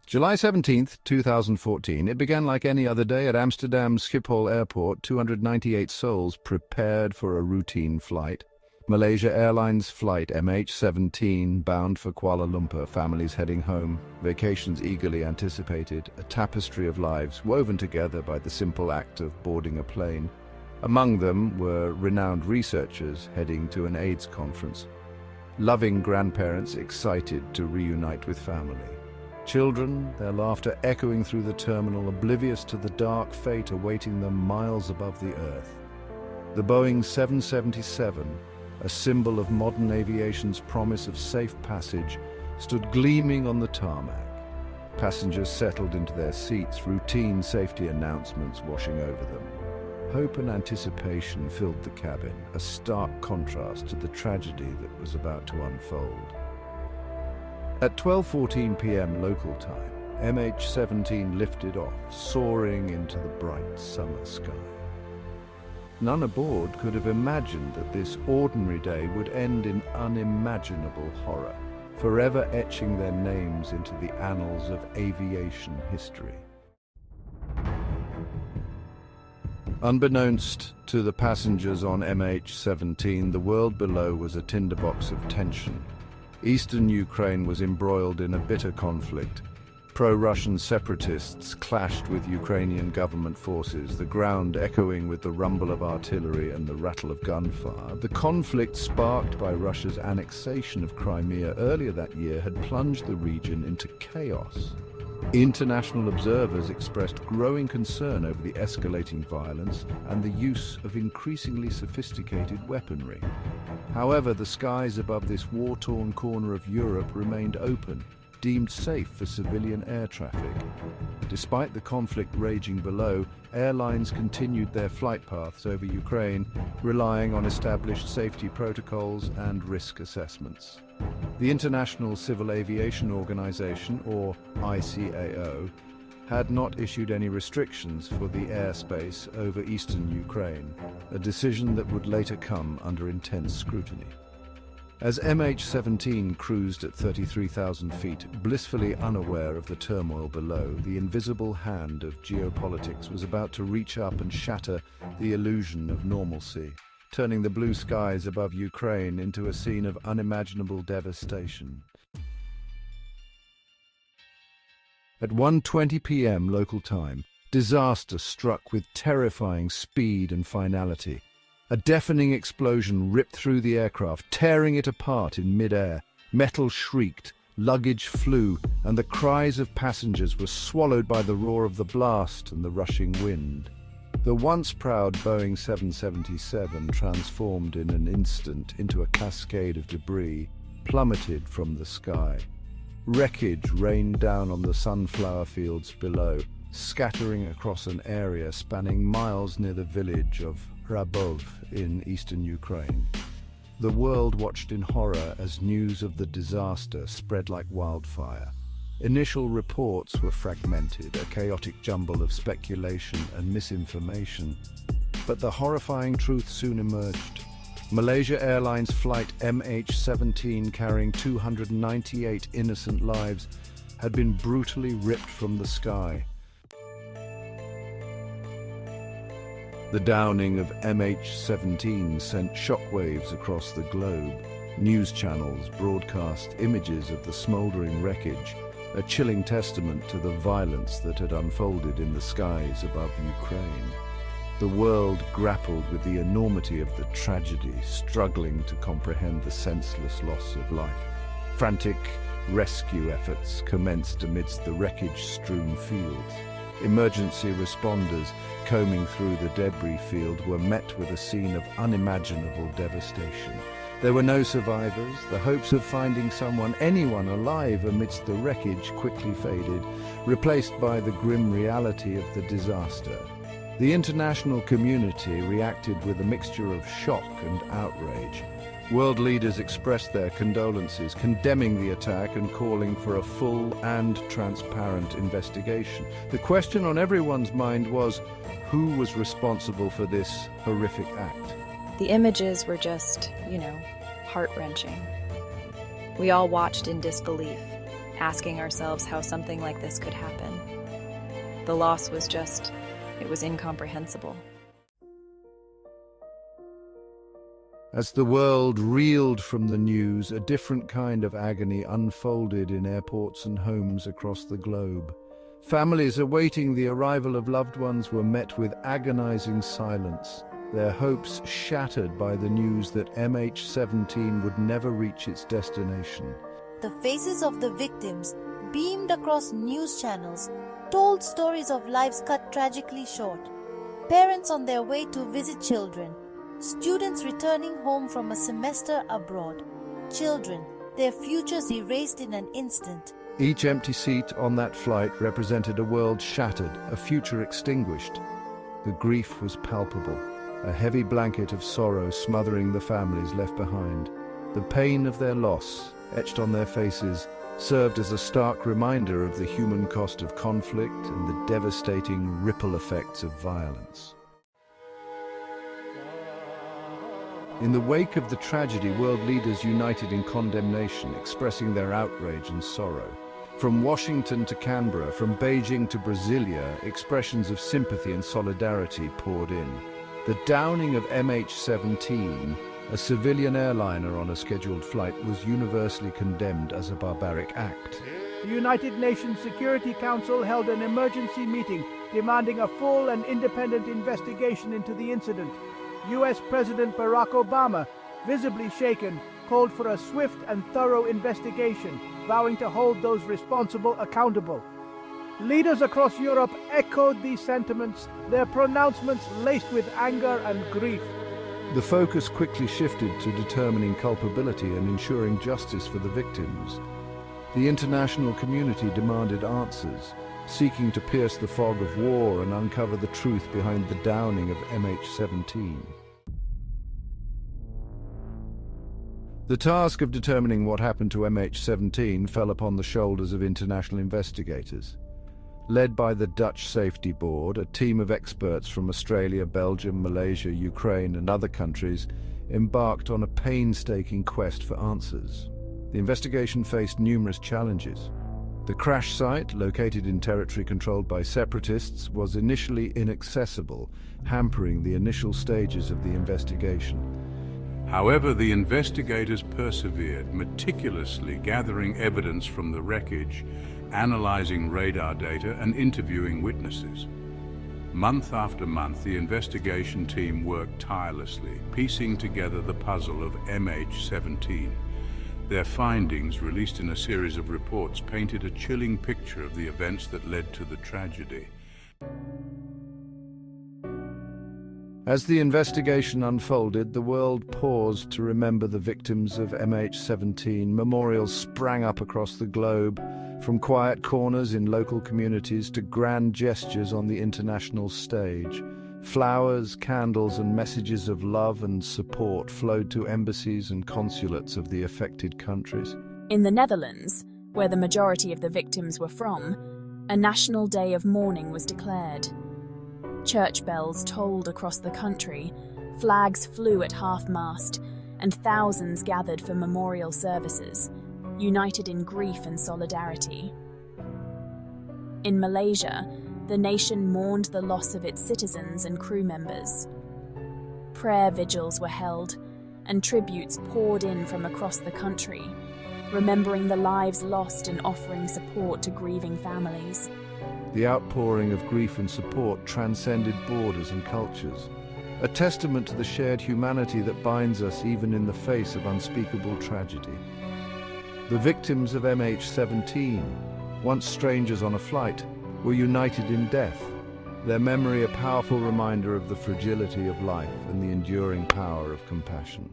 July 17th, 2014, it began like any other day at Amsterdam's Schiphol Airport. 298 souls prepared for a routine flight. Malaysia Airlines flight MH17 bound for Kuala Lumpur, families heading home, vacations eagerly anticipated, a tapestry of lives woven together by the simple act of boarding a plane. Among them were renowned researchers heading to an AIDS conference, loving grandparents excited to reunite with family. Children, their laughter echoing through the terminal, oblivious to the dark fate awaiting them miles above the earth. The Boeing 777, a symbol of modern aviation's promise of safe passage, stood gleaming on the tarmac. Passengers settled into their seats, routine safety announcements washing over them. Hope and anticipation filled the cabin, a stark contrast to the tragedy that was about to unfold. At 12:14 p.m. local time, MH17 lifted off, soaring into the bright summer sky. None aboard could have imagined that this ordinary day would end in unimaginable horror, forever etching their names into the annals of aviation history. Unbeknownst to the passengers on MH17, the world below was a tinderbox of tension. Eastern Ukraine was embroiled in a bitter conflict. Pro-Russian separatists clashed with Ukrainian government forces, the ground echoing with the rumble of artillery and the rattle of gunfire. The conflict sparked by Russia's annexation of Crimea earlier that year had plunged the region into chaos. International observers expressed growing concern over the escalating violence and the use of increasingly sophisticated weaponry. However, the skies above this war-torn corner of Europe remained open, deemed safe for civilian air traffic. Despite the conflict raging below, airlines continued their flight paths over Ukraine, relying on established safety protocols and risk assessments. The International Civil Aviation Organization, or ICAO, had not issued any restrictions for the airspace over eastern Ukraine, a decision that would later come under intense scrutiny. As MH17 cruised at 33,000 feet, blissfully unaware of the turmoil below, the invisible hand of geopolitics was about to reach up and shatter the illusion of normalcy, turning the blue skies above Ukraine into a scene of unimaginable devastation. At 1:20 p.m. local time, disaster struck with terrifying speed and finality. A deafening explosion ripped through the aircraft, tearing it apart in mid-air. Metal shrieked, luggage flew, and the cries of passengers were swallowed by the roar of the blast and the rushing wind. The once proud Boeing 777 transformed in an instant into a cascade of debris, plummeted from the sky. Wreckage rained down on the sunflower fields below, scattering across an area spanning miles near the village of Rabov in eastern Ukraine. The world watched in horror as news of the disaster spread like wildfire. Initial reports were fragmented, a chaotic jumble of speculation and misinformation. But the horrifying truth soon emerged. Malaysia Airlines flight MH17, carrying 298 innocent lives, had been brutally ripped from the sky. The downing of MH17 sent shockwaves across the globe. News channels broadcast images of the smoldering wreckage, a chilling testament to the violence that had unfolded in the skies above Ukraine. The world grappled with the enormity of the tragedy, struggling to comprehend the senseless loss of life. Frantic rescue efforts commenced amidst the wreckage-strewn fields. Emergency responders combing through the debris field were met with a scene of unimaginable devastation. There were no survivors. The hopes of finding anyone alive amidst the wreckage quickly faded, replaced by the grim reality of the disaster. The international community reacted with a mixture of shock and outrage. World leaders expressed their condolences, condemning the attack and calling for a full and transparent investigation. The question on everyone's mind was, who was responsible for this horrific act? The images were just, heart-wrenching. We all watched in disbelief. asking ourselves how something like this could happen. The loss was it was incomprehensible. As the world reeled from the news, a different kind of agony unfolded in airports and homes across the globe. Families awaiting the arrival of loved ones were met with agonizing silence, their hopes shattered by the news that MH17 would never reach its destination. The faces of the victims beamed across news channels, told stories of lives cut tragically short. Parents on their way to visit children, students returning home from a semester abroad, children, their futures erased in an instant. Each empty seat on that flight represented a world shattered, a future extinguished. The grief was palpable, a heavy blanket of sorrow smothering the families left behind. The pain of their loss, etched on their faces, served as a stark reminder of the human cost of conflict and the devastating ripple effects of violence. In the wake of the tragedy, world leaders united in condemnation, expressing their outrage and sorrow. From Washington to Canberra, from Beijing to Brasilia, expressions of sympathy and solidarity poured in. The downing of MH17, a civilian airliner on a scheduled flight, was universally condemned as a barbaric act. The United Nations Security Council held an emergency meeting demanding a full and independent investigation into the incident. U.S. President Barack Obama, visibly shaken, called for a swift and thorough investigation, vowing to hold those responsible accountable. Leaders across Europe echoed these sentiments, their pronouncements laced with anger and grief. The focus quickly shifted to determining culpability and ensuring justice for the victims. The international community demanded answers, seeking to pierce the fog of war and uncover the truth behind the downing of MH17. The task of determining what happened to MH17 fell upon the shoulders of international investigators. Led by the Dutch Safety Board, a team of experts from Australia, Belgium, Malaysia, Ukraine and other countries embarked on a painstaking quest for answers. The investigation faced numerous challenges. The crash site, located in territory controlled by separatists, was initially inaccessible, hampering the initial stages of the investigation. However, the investigators persevered, meticulously gathering evidence from the wreckage, analyzing radar data and interviewing witnesses. Month after month, the investigation team worked tirelessly, piecing together the puzzle of MH17. Their findings, released in a series of reports, painted a chilling picture of the events that led to the tragedy. As the investigation unfolded, the world paused to remember the victims of MH17. Memorials sprang up across the globe, from quiet corners in local communities to grand gestures on the international stage. Flowers, candles, and messages of love and support flowed to embassies and consulates of the affected countries. In the Netherlands, where the majority of the victims were from, a national day of mourning was declared. Church bells tolled across the country, flags flew at half-mast, and thousands gathered for memorial services, united in grief and solidarity. In Malaysia, the nation mourned the loss of its citizens and crew members. Prayer vigils were held, and tributes poured in from across the country, remembering the lives lost and offering support to grieving families. The outpouring of grief and support transcended borders and cultures, a testament to the shared humanity that binds us even in the face of unspeakable tragedy. The victims of MH17, once strangers on a flight, were united in death, their memory a powerful reminder of the fragility of life and the enduring power of compassion.